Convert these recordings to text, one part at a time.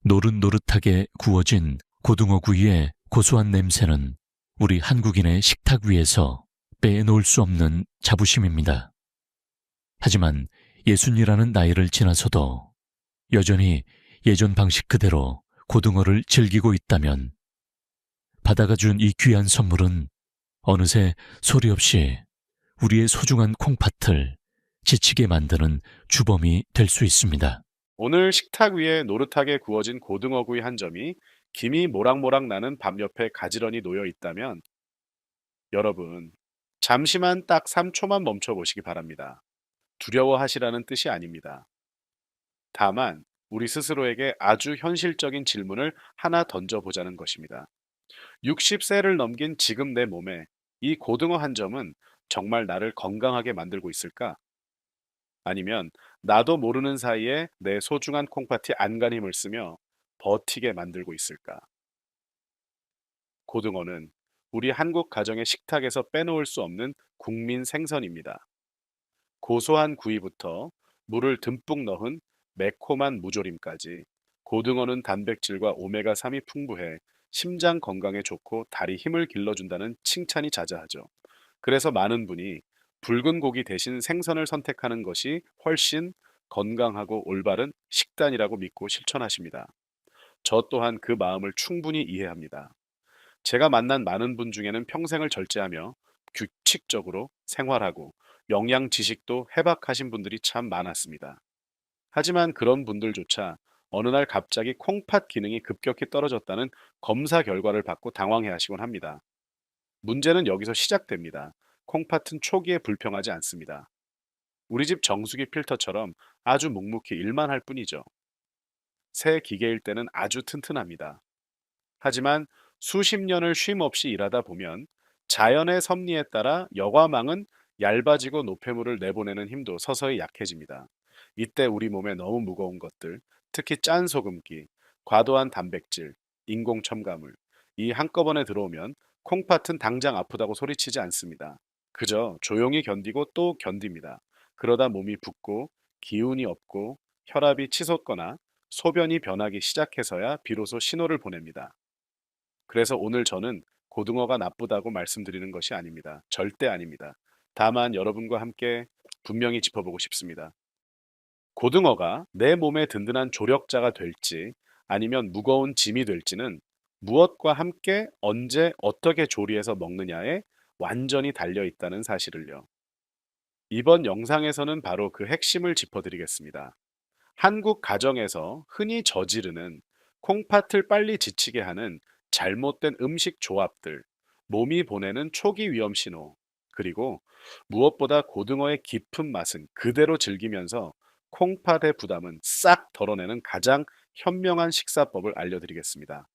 노릇노릇하게 구워진 고등어 구이의 고소한 냄새는 우리 한국인의 식탁 위에서 빼놓을 수 없는 자부심입니다. 하지만 60이라는 나이를 지나서도 여전히 예전 방식 그대로 고등어를 즐기고 있다면 바다가 준 이 귀한 선물은 어느새 소리 없이 우리의 소중한 콩팥을 지치게 만드는 주범이 될 수 있습니다. 오늘 식탁 위에 노릇하게 구워진 고등어구이 한 점이 김이 모락모락 나는 밥 옆에 가지런히 놓여 있다면 여러분, 잠시만 딱 3초만 멈춰 보시기 바랍니다. 두려워하시라는 뜻이 아닙니다. 다만 우리 스스로에게 아주 현실적인 질문을 하나 던져보자는 것입니다. 60세를 넘긴 지금 내 몸에 이 고등어 한 점은 정말 나를 건강하게 만들고 있을까? 아니면 나도 모르는 사이에 내 소중한 콩팥이 안간힘을 쓰며 버티게 만들고 있을까? 고등어는 우리 한국 가정의 식탁에서 빼놓을 수 없는 국민 생선입니다. 고소한 구이부터 물을 듬뿍 넣은 매콤한 무조림까지 고등어는 단백질과 오메가3이 풍부해 심장 건강에 좋고 다리 힘을 길러준다는 칭찬이 자자하죠. 그래서 많은 분이 붉은 고기 대신 생선을 선택하는 것이 훨씬 건강하고 올바른 식단이라고 믿고 실천하십니다. 저 또한 그 마음을 충분히 이해합니다. 제가 만난 많은 분 중에는 평생을 절제하며 규칙적으로 생활하고 영양 지식도 해박하신 분들이 참 많았습니다. 하지만 그런 분들조차 어느 날 갑자기 콩팥 기능이 급격히 떨어졌다는 검사 결과를 받고 당황해 하시곤 합니다. 문제는 여기서 시작됩니다. 콩팥은 초기에 불평하지 않습니다. 우리 집 정수기 필터처럼 아주 묵묵히 일만 할 뿐이죠. 새 기계일 때는 아주 튼튼합니다. 하지만 수십 년을 쉼 없이 일하다 보면 자연의 섭리에 따라 여과망은 얇아지고 노폐물을 내보내는 힘도 서서히 약해집니다. 이때 우리 몸에 너무 무거운 것들, 특히 짠 소금기, 과도한 단백질, 인공 첨가물, 이 한꺼번에 들어오면 콩팥은 당장 아프다고 소리치지 않습니다. 그저 조용히 견디고 또 견딥니다. 그러다 몸이 붓고 기운이 없고 혈압이 치솟거나 소변이 변하기 시작해서야 비로소 신호를 보냅니다. 그래서 오늘 저는 고등어가 나쁘다고 말씀드리는 것이 아닙니다. 절대 아닙니다. 다만 여러분과 함께 분명히 짚어보고 싶습니다. 고등어가 내 몸의 든든한 조력자가 될지 아니면 무거운 짐이 될지는 무엇과 함께 언제 어떻게 조리해서 먹느냐에 완전히 달려 있다는 사실을요. 이번 영상에서는 바로 그 핵심을 짚어드리겠습니다. 한국 가정에서 흔히 저지르는 콩팥을 빨리 지치게 하는 잘못된 음식 조합들, 몸이 보내는 초기 위험 신호, 그리고 무엇보다 고등어의 깊은 맛은 그대로 즐기면서 콩팥의 부담은 싹 덜어내는 가장 현명한 식사법을 알려드리겠습니다.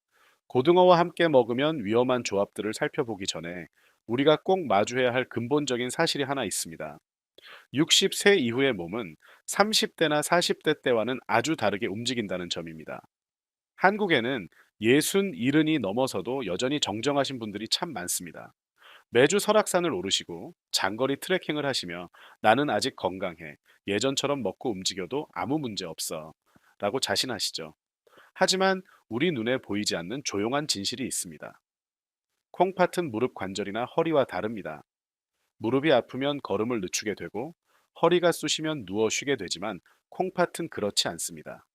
고등어와 함께 먹으면 위험한 조합들을 살펴보기 전에 우리가 꼭 마주해야 할 근본적인 사실이 하나 있습니다. 60세 이후의 몸은 30대나 40대 때와는 아주 다르게 움직인다는 점입니다. 한국에는 60, 70이 넘어서도 여전히 정정하신 분들이 참 많습니다. 매주 설악산을 오르시고 장거리 트레킹을 하시며 나는 아직 건강해. 예전처럼 먹고 움직여도 아무 문제 없어. 라고 자신하시죠. 하지만 우리 눈에 보이지 않는 조용한 진실이 있습니다. 콩팥은 무릎 관절이나 허리와 다릅니다. 무릎이 아프면 걸음을 늦추게 되고 허리가 쑤시면 누워 쉬게 되지만 콩팥은 그렇지 않습니다.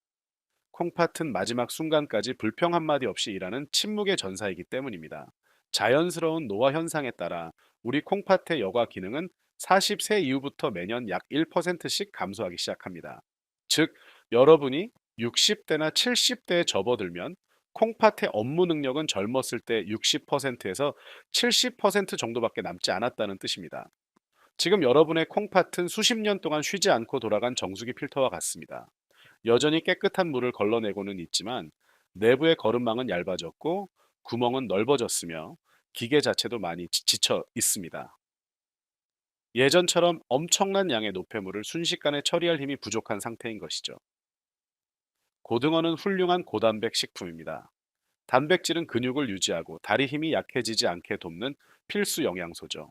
콩팥은 마지막 순간까지 불평 한마디 없이 일하는 침묵의 전사이기 때문입니다. 자연스러운 노화 현상에 따라 우리 콩팥의 여과 기능은 40세 이후부터 매년 약 1%씩 감소하기 시작합니다. 즉, 여러분이 60대나 70대에 접어들면 콩팥의 업무 능력은 젊었을 때 60%에서 70% 정도밖에 남지 않았다는 뜻입니다. 지금 여러분의 콩팥은 수십 년 동안 쉬지 않고 돌아간 정수기 필터와 같습니다. 여전히 깨끗한 물을 걸러내고는 있지만 내부의 거름망은 얇아졌고 구멍은 넓어졌으며 기계 자체도 많이 지쳐 있습니다. 예전처럼 엄청난 양의 노폐물을 순식간에 처리할 힘이 부족한 상태인 것이죠. 고등어는 훌륭한 고단백 식품입니다. 단백질은 근육을 유지하고 다리 힘이 약해지지 않게 돕는 필수 영양소죠.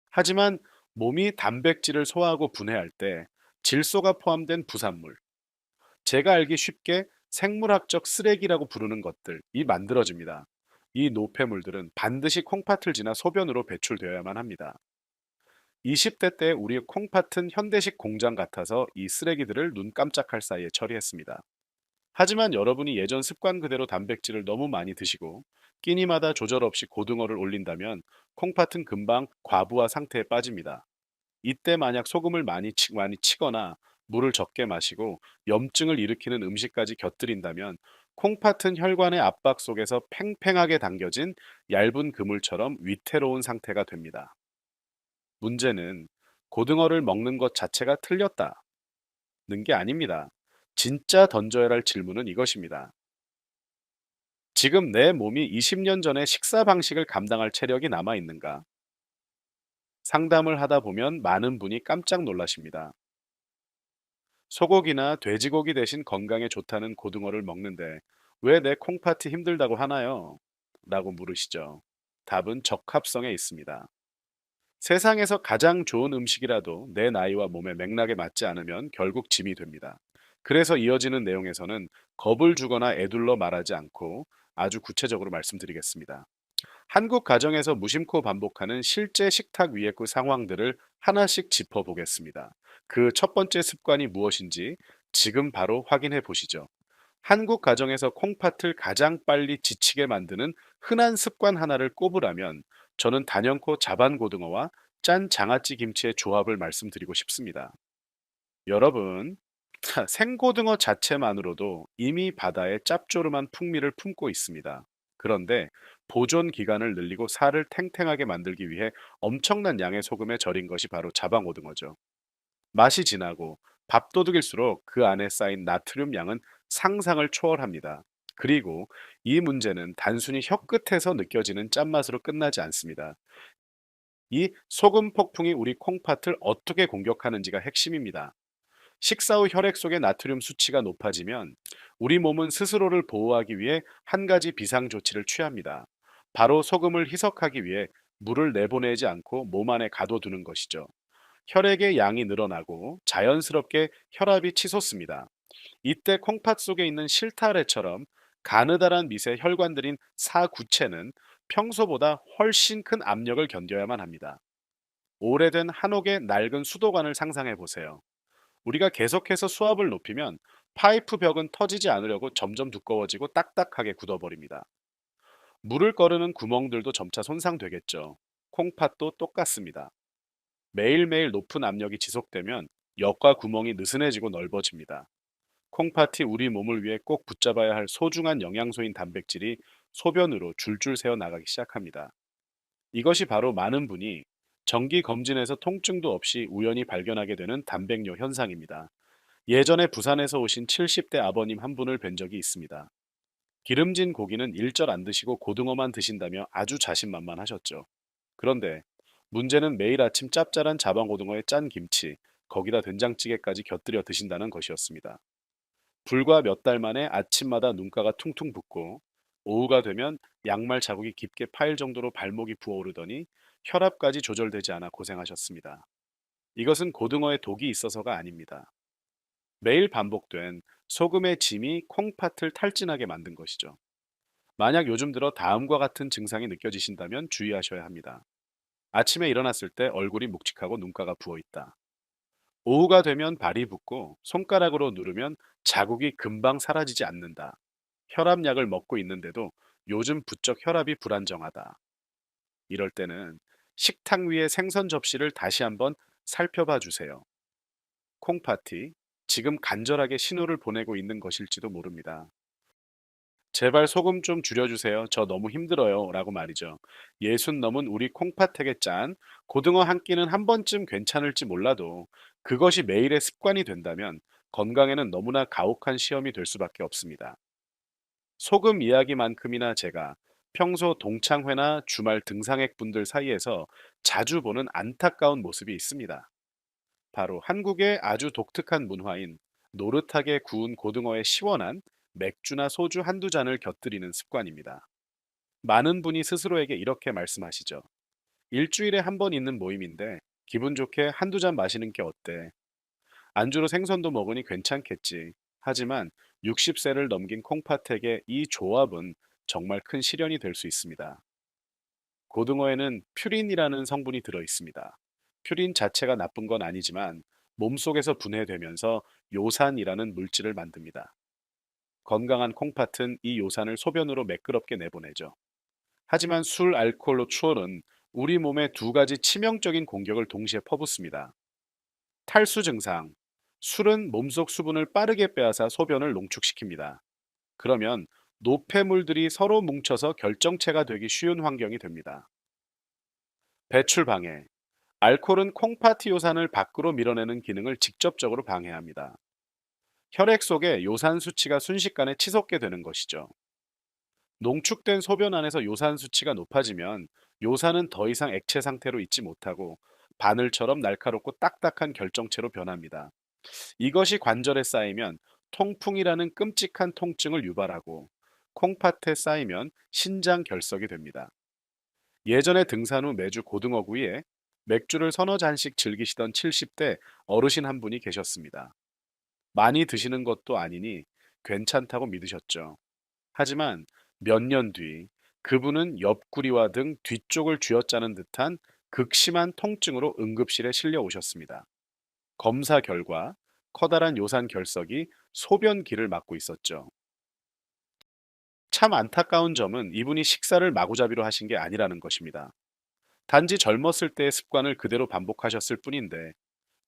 하지만 몸이 단백질을 소화하고 분해할 때 질소가 포함된 부산물, 제가 알기 쉽게 생물학적 쓰레기라고 부르는 것들이 만들어집니다. 이 노폐물들은 반드시 콩팥을 지나 소변으로 배출되어야만 합니다. 20대 때 우리 콩팥은 현대식 공장 같아서 이 쓰레기들을 눈 깜짝할 사이에 처리했습니다. 하지만 여러분이 예전 습관 그대로 단백질을 너무 많이 드시고 끼니마다 조절 없이 고등어를 올린다면 콩팥은 금방 과부하 상태에 빠집니다. 이때 만약 소금을 많이 치거나 물을 적게 마시고 염증을 일으키는 음식까지 곁들인다면 콩팥은 혈관의 압박 속에서 팽팽하게 당겨진 얇은 그물처럼 위태로운 상태가 됩니다. 문제는 고등어를 먹는 것 자체가 틀렸다는 게 아닙니다. 진짜 던져야 할 질문은 이것입니다. 지금 내 몸이 20년 전의 식사 방식을 감당할 체력이 남아 있는가? 상담을 하다 보면 많은 분이 깜짝 놀라십니다. 소고기나 돼지고기 대신 건강에 좋다는 고등어를 먹는데 왜 내 콩팥이 힘들다고 하나요? 라고 물으시죠. 답은 적합성에 있습니다. 세상에서 가장 좋은 음식이라도 내 나이와 몸의 맥락에 맞지 않으면 결국 짐이 됩니다. 그래서 이어지는 내용에서는 겁을 주거나 애둘러 말하지 않고 아주 구체적으로 말씀드리겠습니다. 한국 가정에서 무심코 반복하는 실제 식탁 위의 그 상황들을 하나씩 짚어보겠습니다. 그 첫 번째 습관이 무엇인지 지금 바로 확인해 보시죠. 한국 가정에서 콩팥을 가장 빨리 지치게 만드는 흔한 습관 하나를 꼽으라면 저는 단연코 자반고등어와 짠 장아찌 김치의 조합을 말씀드리고 싶습니다. 여러분, 생고등어 자체만으로도 이미 바다의 짭조름한 풍미를 품고 있습니다. 그런데 보존 기간을 늘리고 살을 탱탱하게 만들기 위해 엄청난 양의 소금에 절인 것이 바로 자방오등어죠. 맛이 진하고 밥도둑일수록 그 안에 쌓인 나트륨 양은 상상을 초월합니다. 그리고 이 문제는 단순히 혀끝에서 느껴지는 짠맛으로 끝나지 않습니다. 이 소금 폭풍이 우리 콩팥을 어떻게 공격하는지가 핵심입니다. 식사 후 혈액 속의 나트륨 수치가 높아지면 우리 몸은 스스로를 보호하기 위해 한 가지 비상 조치를 취합니다. 바로 소금을 희석하기 위해 물을 내보내지 않고 몸 안에 가둬두는 것이죠. 혈액의 양이 늘어나고 자연스럽게 혈압이 치솟습니다. 이때 콩팥 속에 있는 실타래처럼 가느다란 밑의 혈관들인 사구체는 평소보다 훨씬 큰 압력을 견뎌야만 합니다. 오래된 한옥의 낡은 수도관을 상상해 보세요. 우리가 계속해서 수압을 높이면 파이프 벽은 터지지 않으려고 점점 두꺼워지고 딱딱하게 굳어버립니다. 물을 거르는 구멍들도 점차 손상되겠죠. 콩팥도 똑같습니다. 매일매일 높은 압력이 지속되면 역과 구멍이 느슨해지고 넓어집니다. 콩팥이 우리 몸을 위해 꼭 붙잡아야 할 소중한 영양소인 단백질이 소변으로 줄줄 새어 나가기 시작합니다. 이것이 바로 많은 분이 정기 검진에서 통증도 없이 우연히 발견하게 되는 단백뇨 현상입니다. 예전에 부산에서 오신 70대 아버님 한 분을 뵌 적이 있습니다. 기름진 고기는 일절 안 드시고 고등어만 드신다며 아주 자신만만하셨죠. 그런데 문제는 매일 아침 짭짤한 자방고등어에 짠 김치, 거기다 된장찌개까지 곁들여 드신다는 것이었습니다. 불과 몇 달 만에 아침마다 눈가가 퉁퉁 붓고 오후가 되면 양말 자국이 깊게 파일 정도로 발목이 부어오르더니 혈압까지 조절되지 않아 고생하셨습니다. 이것은 고등어에 독이 있어서가 아닙니다. 매일 반복된 소금의 짐이 콩팥을 탈진하게 만든 것이죠. 만약 요즘 들어 다음과 같은 증상이 느껴지신다면 주의하셔야 합니다. 아침에 일어났을 때 얼굴이 묵직하고 눈가가 부어 있다. 오후가 되면 발이 붓고 손가락으로 누르면 자국이 금방 사라지지 않는다. 혈압약을 먹고 있는데도 요즘 부쩍 혈압이 불안정하다. 이럴 때는 식탁 위의 생선 접시를 다시 한번 살펴봐 주세요. 콩파티, 지금 간절하게 신호를 보내고 있는 것일지도 모릅니다. 제발 소금 좀 줄여주세요. 저 너무 힘들어요. 라고 말이죠. 예순 넘은 우리 콩팥에게 짠 고등어 한 끼는 한 번쯤 괜찮을지 몰라도 그것이 매일의 습관이 된다면 건강에는 너무나 가혹한 시험이 될 수밖에 없습니다. 소금 이야기만큼이나 제가 평소 동창회나 주말 등산객 분들 사이에서 자주 보는 안타까운 모습이 있습니다. 바로 한국의 아주 독특한 문화인 노릇하게 구운 고등어에 시원한 맥주나 소주 한두 잔을 곁들이는 습관입니다. 많은 분이 스스로에게 이렇게 말씀하시죠. 일주일에 한 번 있는 모임인데 기분 좋게 한두 잔 마시는 게 어때? 안주로 생선도 먹으니 괜찮겠지. 하지만 60세를 넘긴 콩팥에게 이 조합은 정말 큰 시련이 될 수 있습니다. 고등어에는 퓨린이라는 성분이 들어 있습니다. 퓨린 자체가 나쁜 건 아니지만 몸속에서 분해되면서 요산이라는 물질을 만듭니다. 건강한 콩팥은 이 요산을 소변으로 매끄럽게 내보내죠. 하지만 술, 알코올로 추월은 우리 몸에 두 가지 치명적인 공격을 동시에 퍼붓습니다. 탈수 증상. 술은 몸속 수분을 빠르게 빼앗아 소변을 농축시킵니다. 그러면 노폐물들이 서로 뭉쳐서 결정체가 되기 쉬운 환경이 됩니다. 배출 방해. 알코올은 콩팥 요산을 밖으로 밀어내는 기능을 직접적으로 방해합니다. 혈액 속에 요산 수치가 순식간에 치솟게 되는 것이죠. 농축된 소변 안에서 요산 수치가 높아지면 요산은 더 이상 액체 상태로 있지 못하고 바늘처럼 날카롭고 딱딱한 결정체로 변합니다. 이것이 관절에 쌓이면 통풍이라는 끔찍한 통증을 유발하고 콩팥에 쌓이면 신장 결석이 됩니다. 예전에 등산 후 매주 고등어구이에 맥주를 서너 잔씩 즐기시던 70대 어르신 한 분이 계셨습니다. 많이 드시는 것도 아니니 괜찮다고 믿으셨죠. 하지만 몇 년 뒤 그분은 옆구리와 등 뒤쪽을 쥐어짜는 듯한 극심한 통증으로 응급실에 실려 오셨습니다. 검사 결과 커다란 요산 결석이 소변기를 막고 있었죠. 참 안타까운 점은 이분이 식사를 마구잡이로 하신 게 아니라는 것입니다. 단지 젊었을 때의 습관을 그대로 반복하셨을 뿐인데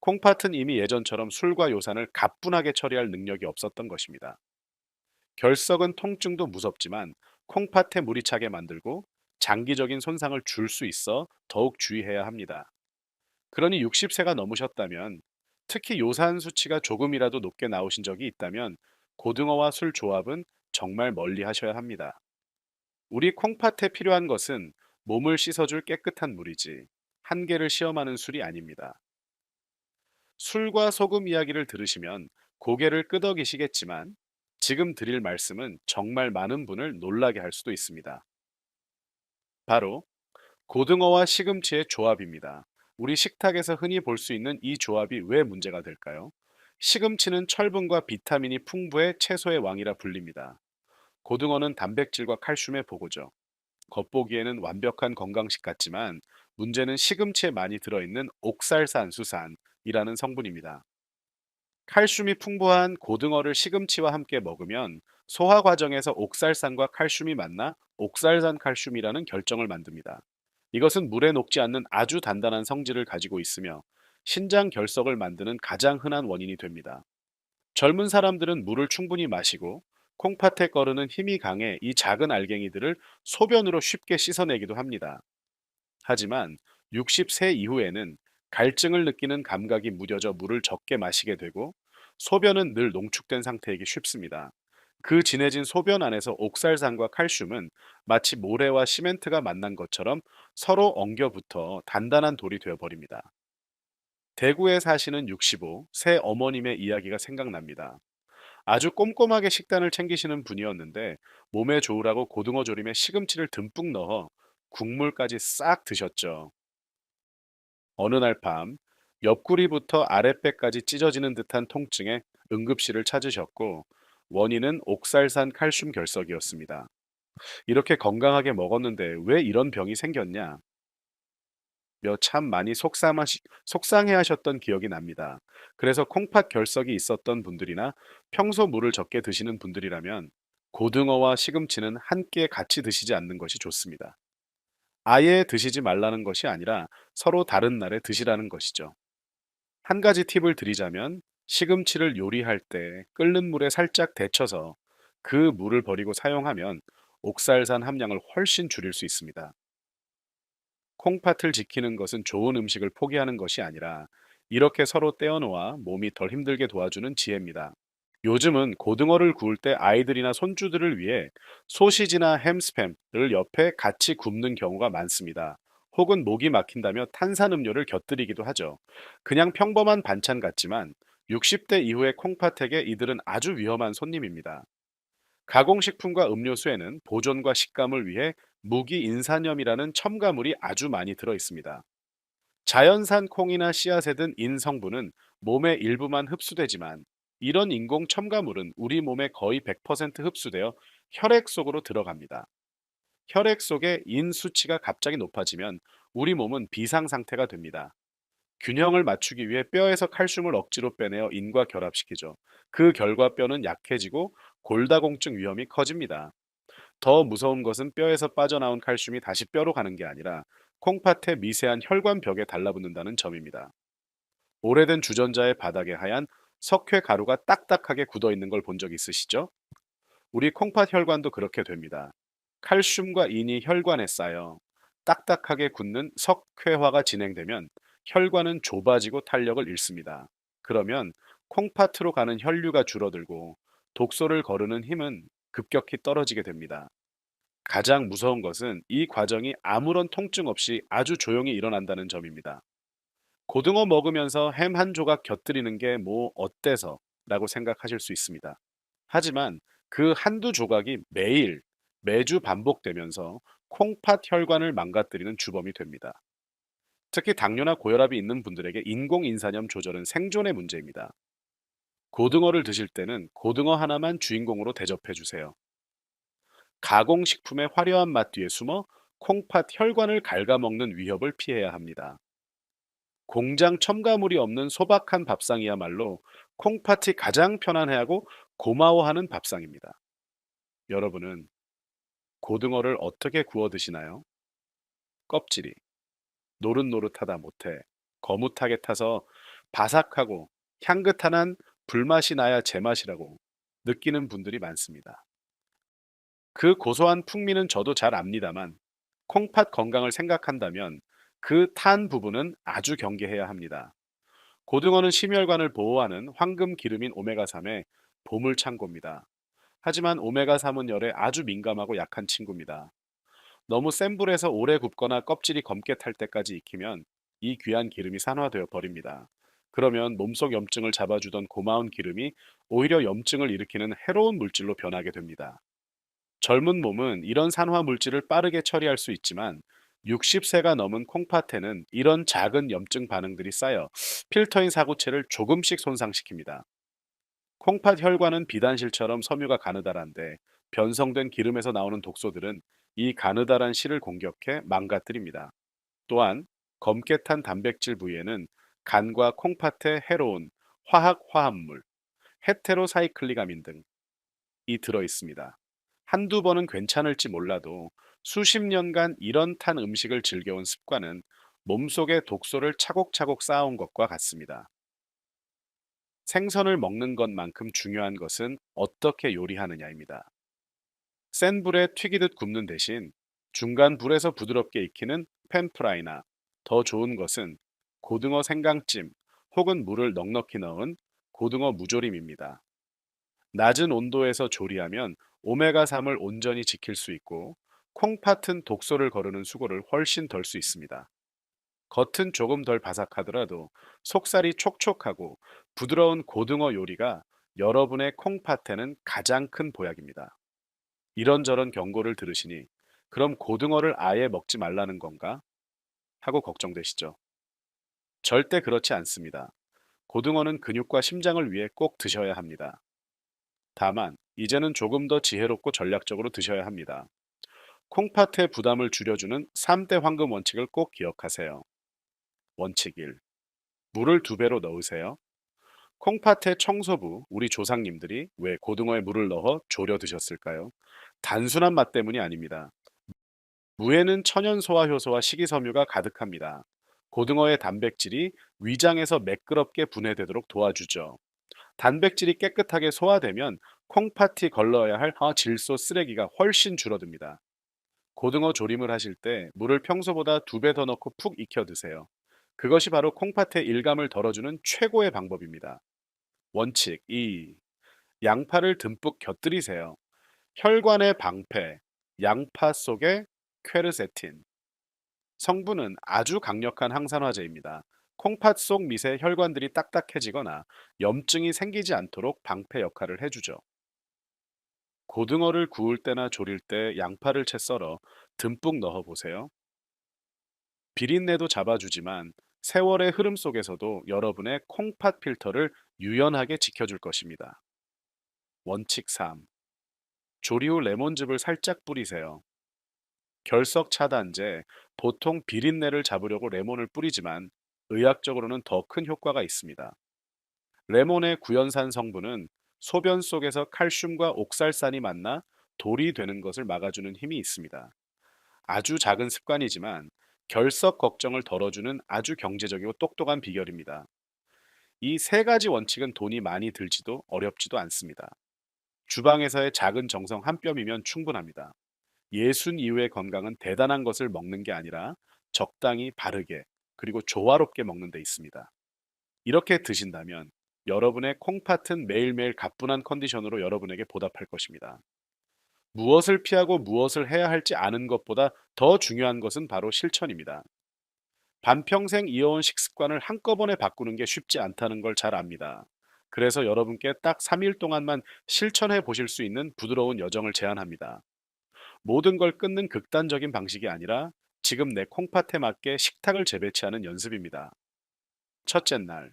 콩팥은 이미 예전처럼 술과 요산을 가뿐하게 처리할 능력이 없었던 것입니다. 결석은 통증도 무섭지만 콩팥에 물이 차게 만들고 장기적인 손상을 줄 수 있어 더욱 주의해야 합니다. 그러니 60세가 넘으셨다면, 특히 요산 수치가 조금이라도 높게 나오신 적이 있다면 고등어와 술 조합은 정말 멀리 하셔야 합니다. 우리 콩팥에 필요한 것은 몸을 씻어줄 깨끗한 물이지 한계를 시험하는 술이 아닙니다. 술과 소금 이야기를 들으시면 고개를 끄덕이시겠지만 지금 드릴 말씀은 정말 많은 분을 놀라게 할 수도 있습니다. 바로 고등어와 시금치의 조합입니다. 우리 식탁에서 흔히 볼 수 있는 이 조합이 왜 문제가 될까요? 시금치는 철분과 비타민이 풍부해 채소의 왕이라 불립니다. 고등어는 단백질과 칼슘의 보고죠. 겉보기에는 완벽한 건강식 같지만 문제는 시금치에 많이 들어있는 옥살산수산이라는 성분입니다. 칼슘이 풍부한 고등어를 시금치와 함께 먹으면 소화 과정에서 옥살산과 칼슘이 만나 옥살산 칼슘이라는 결정을 만듭니다. 이것은 물에 녹지 않는 아주 단단한 성질을 가지고 있으며 신장 결석을 만드는 가장 흔한 원인이 됩니다. 젊은 사람들은 물을 충분히 마시고 콩팥에 거르는 힘이 강해 이 작은 알갱이들을 소변으로 쉽게 씻어내기도 합니다. 하지만 60세 이후에는 갈증을 느끼는 감각이 무뎌져 물을 적게 마시게 되고 소변은 늘 농축된 상태이기 쉽습니다. 그 진해진 소변 안에서 옥살산과 칼슘은 마치 모래와 시멘트가 만난 것처럼 서로 엉겨붙어 단단한 돌이 되어버립니다. 대구에 사시는 65, 새 어머님의 이야기가 생각납니다. 아주 꼼꼼하게 식단을 챙기시는 분이었는데 몸에 좋으라고 고등어 조림에 시금치를 듬뿍 넣어 국물까지 싹 드셨죠. 어느 날 밤 옆구리부터 아랫배까지 찢어지는 듯한 통증에 응급실을 찾으셨고 원인은 옥살산 칼슘 결석이었습니다. 이렇게 건강하게 먹었는데 왜 이런 병이 생겼냐? 며 참 많이 속상해 하셨던 기억이 납니다. 그래서 콩팥 결석이 있었던 분들이나 평소 물을 적게 드시는 분들이라면 고등어와 시금치는 한 끼에 같이 드시지 않는 것이 좋습니다. 아예 드시지 말라는 것이 아니라 서로 다른 날에 드시라는 것이죠. 한 가지 팁을 드리자면 시금치를 요리할 때 끓는 물에 살짝 데쳐서 그 물을 버리고 사용하면 옥살산 함량을 훨씬 줄일 수 있습니다. 콩팥을 지키는 것은 좋은 음식을 포기하는 것이 아니라 이렇게 서로 떼어놓아 몸이 덜 힘들게 도와주는 지혜입니다. 요즘은 고등어를 구울 때 아이들이나 손주들을 위해 소시지나 햄스팸을 옆에 같이 굽는 경우가 많습니다. 혹은 목이 막힌다며 탄산음료를 곁들이기도 하죠. 그냥 평범한 반찬 같지만 60대 이후의 콩팥에게 이들은 아주 위험한 손님입니다. 가공식품과 음료수에는 보존과 식감을 위해 무기인산염이라는 첨가물이 아주 많이 들어 있습니다. 자연산 콩이나 씨앗에 든 인 성분은 몸의 일부만 흡수되지만 이런 인공 첨가물은 우리 몸에 거의 100% 흡수되어 혈액 속으로 들어갑니다. 혈액 속의 인 수치가 갑자기 높아지면 우리 몸은 비상 상태가 됩니다. 균형을 맞추기 위해 뼈에서 칼슘을 억지로 빼내어 인과 결합시키죠. 그 결과 뼈는 약해지고 골다공증 위험이 커집니다. 더 무서운 것은 뼈에서 빠져나온 칼슘이 다시 뼈로 가는 게 아니라 콩팥의 미세한 혈관 벽에 달라붙는다는 점입니다. 오래된 주전자의 바닥에 하얀 석회 가루가 딱딱하게 굳어 있는 걸 본 적 있으시죠? 우리 콩팥 혈관도 그렇게 됩니다. 칼슘과 인이 혈관에 쌓여 딱딱하게 굳는 석회화가 진행되면 혈관은 좁아지고 탄력을 잃습니다. 그러면 콩팥으로 가는 혈류가 줄어들고 독소를 거르는 힘은 급격히 떨어지게 됩니다. 가장 무서운 것은 이 과정이 아무런 통증 없이 아주 조용히 일어난다는 점입니다. 고등어 먹으면서 햄 한 조각 곁들이는 게 뭐 어때서 라고 생각하실 수 있습니다. 하지만 그 한두 조각이 매일, 매주 반복되면서 콩팥 혈관을 망가뜨리는 주범이 됩니다. 특히 당뇨나 고혈압이 있는 분들에게 인공인산염 조절은 생존의 문제입니다. 고등어를 드실 때는 고등어 하나만 주인공으로 대접해 주세요. 가공식품의 화려한 맛 뒤에 숨어 콩팥 혈관을 갉아먹는 위협을 피해야 합니다. 공장 첨가물이 없는 소박한 밥상이야말로 콩팥이 가장 편안해하고 고마워하는 밥상입니다. 여러분은 고등어를 어떻게 구워 드시나요? 껍질이 노릇노릇하다 못해 거뭇하게 타서 바삭하고 향긋한 한 불맛이 나야 제맛이라고 느끼는 분들이 많습니다. 그 고소한 풍미는 저도 잘 압니다만 콩팥 건강을 생각한다면 그 탄 부분은 아주 경계해야 합니다. 고등어는 심혈관을 보호하는 황금 기름인 오메가3의 보물 창고입니다. 하지만 오메가3은 열에 아주 민감하고 약한 친구입니다. 너무 센 불에서 오래 굽거나 껍질이 검게 탈 때까지 익히면 이 귀한 기름이 산화되어 버립니다. 그러면 몸속 염증을 잡아주던 고마운 기름이 오히려 염증을 일으키는 해로운 물질로 변하게 됩니다. 젊은 몸은 이런 산화 물질을 빠르게 처리할 수 있지만 60세가 넘은 콩팥에는 이런 작은 염증 반응들이 쌓여 필터인 사구체를 조금씩 손상시킵니다. 콩팥 혈관은 비단실처럼 섬유가 가느다란데 변성된 기름에서 나오는 독소들은 이 가느다란 실을 공격해 망가뜨립니다. 또한 검게 탄 단백질 부위에는 간과 콩팥에 해로운 화학 화합물, 헤테로사이클리가민 등이 들어 있습니다. 한두 번은 괜찮을지 몰라도 수십 년간 이런 탄 음식을 즐겨온 습관은 몸속에 독소를 차곡차곡 쌓아온 것과 같습니다. 생선을 먹는 것만큼 중요한 것은 어떻게 요리하느냐입니다. 센 불에 튀기듯 굽는 대신 중간 불에서 부드럽게 익히는 팬프라이나 더 좋은 것은 고등어 생강찜 혹은 물을 넉넉히 넣은 고등어 무조림입니다. 낮은 온도에서 조리하면 오메가3을 온전히 지킬 수 있고 콩팥은 독소를 거르는 수고를 훨씬 덜 수 있습니다. 겉은 조금 덜 바삭하더라도 속살이 촉촉하고 부드러운 고등어 요리가 여러분의 콩팥에는 가장 큰 보약입니다. 이런저런 경고를 들으시니 그럼 고등어를 아예 먹지 말라는 건가? 하고 걱정되시죠? 절대 그렇지 않습니다. 고등어는 근육과 심장을 위해 꼭 드셔야 합니다. 다만 이제는 조금 더 지혜롭고 전략적으로 드셔야 합니다. 콩팥의 부담을 줄여주는 3대 황금 원칙을 꼭 기억하세요. 원칙 1. 물을 2배로 넣으세요. 콩팥의 청소부, 우리 조상님들이 왜 고등어에 물을 넣어 졸여 드셨을까요? 단순한 맛 때문이 아닙니다. 무에는 천연 소화 효소와 식이섬유가 가득합니다. 고등어의 단백질이 위장에서 매끄럽게 분해되도록 도와주죠. 단백질이 깨끗하게 소화되면 콩팥이 걸러야 할 질소 쓰레기가 훨씬 줄어듭니다. 고등어 조림을 하실 때 물을 평소보다 2배 더 넣고 푹 익혀 드세요. 그것이 바로 콩팥의 일감을 덜어주는 최고의 방법입니다. 원칙 2. 양파를 듬뿍 곁들이세요. 혈관의 방패, 양파 속의 퀘르세틴. 성분은 아주 강력한 항산화제입니다. 콩팥 속 밑의 혈관들이 딱딱해지거나 염증이 생기지 않도록 방패 역할을 해주죠. 고등어를 구울 때나 조릴 때 양파를 채 썰어 듬뿍 넣어 보세요. 비린내도 잡아주지만 세월의 흐름 속에서도 여러분의 콩팥 필터를 유연하게 지켜줄 것입니다. 원칙 3. 조리 후 레몬즙을 살짝 뿌리세요. 결석 차단제, 보통 비린내를 잡으려고 레몬을 뿌리지만 의학적으로는 더 큰 효과가 있습니다. 레몬의 구연산 성분은 소변 속에서 칼슘과 옥살산이 만나 돌이 되는 것을 막아주는 힘이 있습니다. 아주 작은 습관이지만 결석 걱정을 덜어주는 아주 경제적이고 똑똑한 비결입니다. 이 세 가지 원칙은 돈이 많이 들지도 어렵지도 않습니다. 주방에서의 작은 정성 한 뼘이면 충분합니다. 예순 이후의 건강은 대단한 것을 먹는 게 아니라 적당히 바르게 그리고 조화롭게 먹는 데 있습니다. 이렇게 드신다면 여러분의 콩팥은 매일매일 가뿐한 컨디션으로 여러분에게 보답할 것입니다. 무엇을 피하고 무엇을 해야 할지 아는 것보다 더 중요한 것은 바로 실천입니다. 반평생 이어온 식습관을 한꺼번에 바꾸는 게 쉽지 않다는 걸 잘 압니다. 그래서 여러분께 딱 3일 동안만 실천해 보실 수 있는 부드러운 여정을 제안합니다. 모든 걸 끊는 극단적인 방식이 아니라 지금 내 콩팥에 맞게 식탁을 재배치하는 연습입니다. 첫째 날,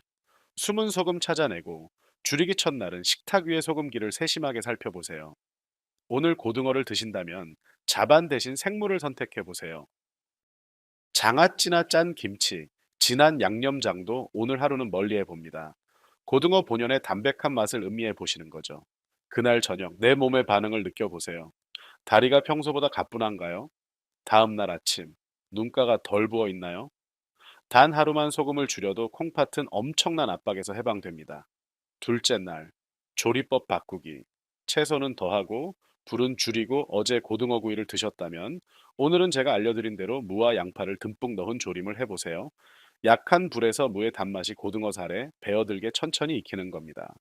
숨은 소금 찾아내고 줄이기 첫날은 식탁 위의 소금기를 세심하게 살펴보세요. 오늘 고등어를 드신다면 자반 대신 생물을 선택해 보세요. 장아찌나 짠 김치, 진한 양념장도 오늘 하루는 멀리해 봅니다. 고등어 본연의 담백한 맛을 음미해 보시는 거죠. 그날 저녁 내 몸의 반응을 느껴보세요. 다리가 평소보다 가뿐한가요? 다음 날 아침 눈가가 덜 부어 있나요? 단 하루만 소금을 줄여도 콩팥은 엄청난 압박에서 해방됩니다. 둘째 날 조리법 바꾸기. 채소는 더하고 불은 줄이고 어제 고등어 구이를 드셨다면 오늘은 제가 알려드린 대로 무와 양파를 듬뿍 넣은 조림을 해보세요. 약한 불에서 무의 단맛이 고등어 살에 배어들게 천천히 익히는 겁니다.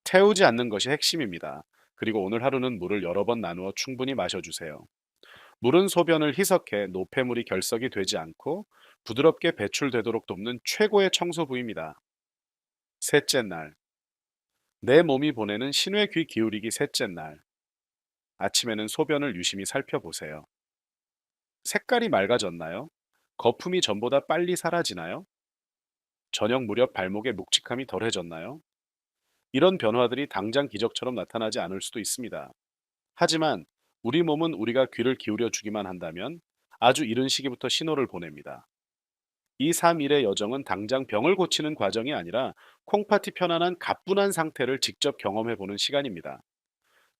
태우지 않는 것이 핵심입니다. 그리고 오늘 하루는 물을 여러 번 나누어 충분히 마셔주세요. 물은 소변을 희석해 노폐물이 결석이 되지 않고 부드럽게 배출되도록 돕는 최고의 청소 부위입니다. 셋째 날, 내 몸이 보내는 신뢰 귀 기울이기 셋째 날. 아침에는 소변을 유심히 살펴보세요. 색깔이 맑아졌나요? 거품이 전보다 빨리 사라지나요? 저녁 무렵 발목에 묵직함이 덜해졌나요? 이런 변화들이 당장 기적처럼 나타나지 않을 수도 있습니다. 하지만 우리 몸은 우리가 귀를 기울여 주기만 한다면 아주 이른 시기부터 신호를 보냅니다. 이 3일의 여정은 당장 병을 고치는 과정이 아니라 콩팥이 편안한 가뿐한 상태를 직접 경험해 보는 시간입니다.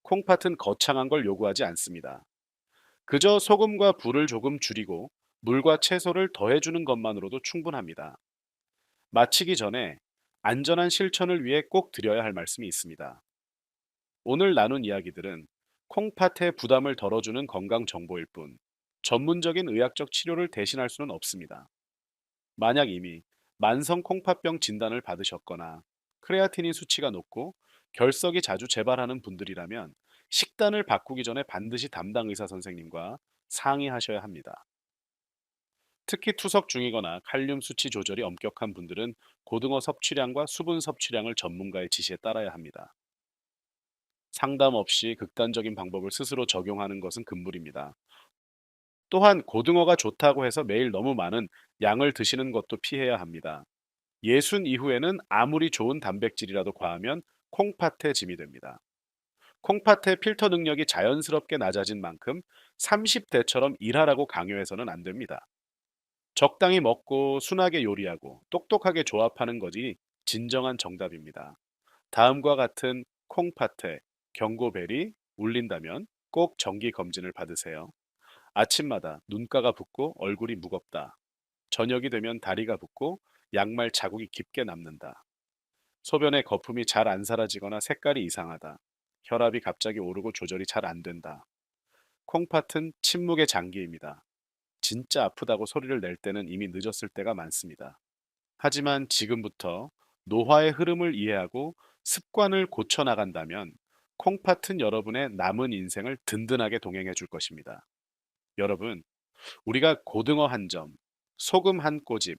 콩팥은 거창한 걸 요구하지 않습니다. 그저 소금과 불을 조금 줄이고 물과 채소를 더해주는 것만으로도 충분합니다. 마치기 전에 안전한 실천을 위해 꼭 드려야 할 말씀이 있습니다. 오늘 나눈 이야기들은 콩팥의 부담을 덜어주는 건강 정보일 뿐 전문적인 의학적 치료를 대신할 수는 없습니다. 만약 이미 만성 콩팥병 진단을 받으셨거나 크레아티닌 수치가 높고 결석이 자주 재발하는 분들이라면 식단을 바꾸기 전에 반드시 담당 의사 선생님과 상의하셔야 합니다. 특히 투석 중이거나 칼륨 수치 조절이 엄격한 분들은 고등어 섭취량과 수분 섭취량을 전문가의 지시에 따라야 합니다. 상담 없이 극단적인 방법을 스스로 적용하는 것은 금물입니다. 또한 고등어가 좋다고 해서 매일 너무 많은 양을 드시는 것도 피해야 합니다. 예순 이후에는 아무리 좋은 단백질이라도 과하면 콩팥에 짐이 됩니다. 콩팥의 필터 능력이 자연스럽게 낮아진 만큼 30대처럼 일하라고 강요해서는 안 됩니다. 적당히 먹고 순하게 요리하고 똑똑하게 조합하는 것이 진정한 정답입니다. 다음과 같은 콩팥에 경고벨이 울린다면 꼭 정기 검진을 받으세요. 아침마다 눈가가 붓고 얼굴이 무겁다. 저녁이 되면 다리가 붓고 양말 자국이 깊게 남는다. 소변의 거품이 잘 안 사라지거나 색깔이 이상하다. 혈압이 갑자기 오르고 조절이 잘 안 된다. 콩팥은 침묵의 장기입니다. 진짜 아프다고 소리를 낼 때는 이미 늦었을 때가 많습니다. 하지만 지금부터 노화의 흐름을 이해하고 습관을 고쳐 나간다면 콩팥은 여러분의 남은 인생을 든든하게 동행해 줄 것입니다. 여러분, 우리가 고등어 한 점, 소금 한 꼬집,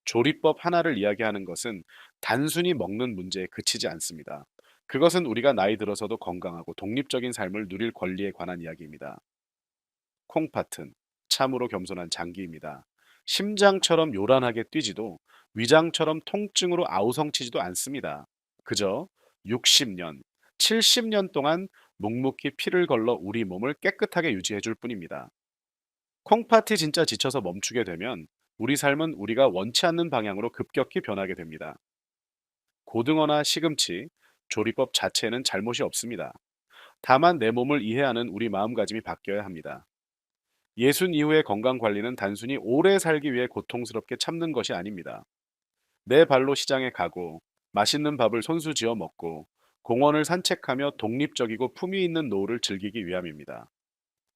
조리법 하나를 이야기하는 것은 단순히 먹는 문제에 그치지 않습니다. 그것은 우리가 나이 들어서도 건강하고 독립적인 삶을 누릴 권리에 관한 이야기입니다. 콩팥은 참으로 겸손한 장기입니다. 심장처럼 요란하게 뛰지도 위장처럼 통증으로 아우성치지도 않습니다. 그저 60년, 70년 동안 묵묵히 피를 걸러 우리 몸을 깨끗하게 유지해 줄 뿐입니다. 콩팥이 진짜 지쳐서 멈추게 되면 우리 삶은 우리가 원치 않는 방향으로 급격히 변하게 됩니다. 고등어나 시금치, 조리법 자체에는 잘못이 없습니다. 다만 내 몸을 이해하는 우리 마음가짐이 바뀌어야 합니다. 예순 이후의 건강 관리는 단순히 오래 살기 위해 고통스럽게 참는 것이 아닙니다. 내 발로 시장에 가고, 맛있는 밥을 손수 지어 먹고, 공원을 산책하며 독립적이고 품위 있는 노후를 즐기기 위함입니다.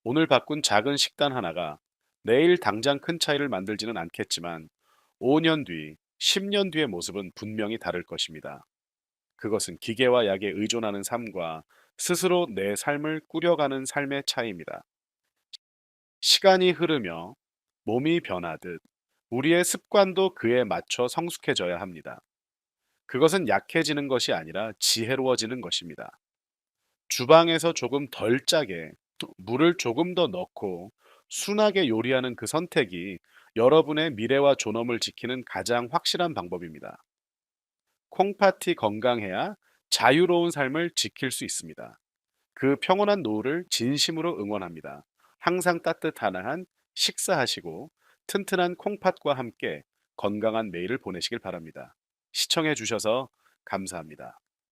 오늘 바꾼 작은 식단 하나가 내일 당장 큰 차이를 만들지는 않겠지만 5년 뒤, 10년 뒤의 모습은 분명히 다를 것입니다. 그것은 기계와 약에 의존하는 삶과 스스로 내 삶을 꾸려가는 삶의 차이입니다. 시간이 흐르며 몸이 변하듯 우리의 습관도 그에 맞춰 성숙해져야 합니다. 그것은 약해지는 것이 아니라 지혜로워지는 것입니다. 주방에서 조금 덜 짜게, 물을 조금 더 넣고 순하게 요리하는 그 선택이 여러분의 미래와 존엄을 지키는 가장 확실한 방법입니다. 콩팥이 건강해야 자유로운 삶을 지킬 수 있습니다. 그 평온한 노후를 진심으로 응원합니다. 항상 따뜻한 식사하시고 튼튼한 콩팥과 함께 건강한 매일을 보내시길 바랍니다. 시청해 주셔서 감사합니다.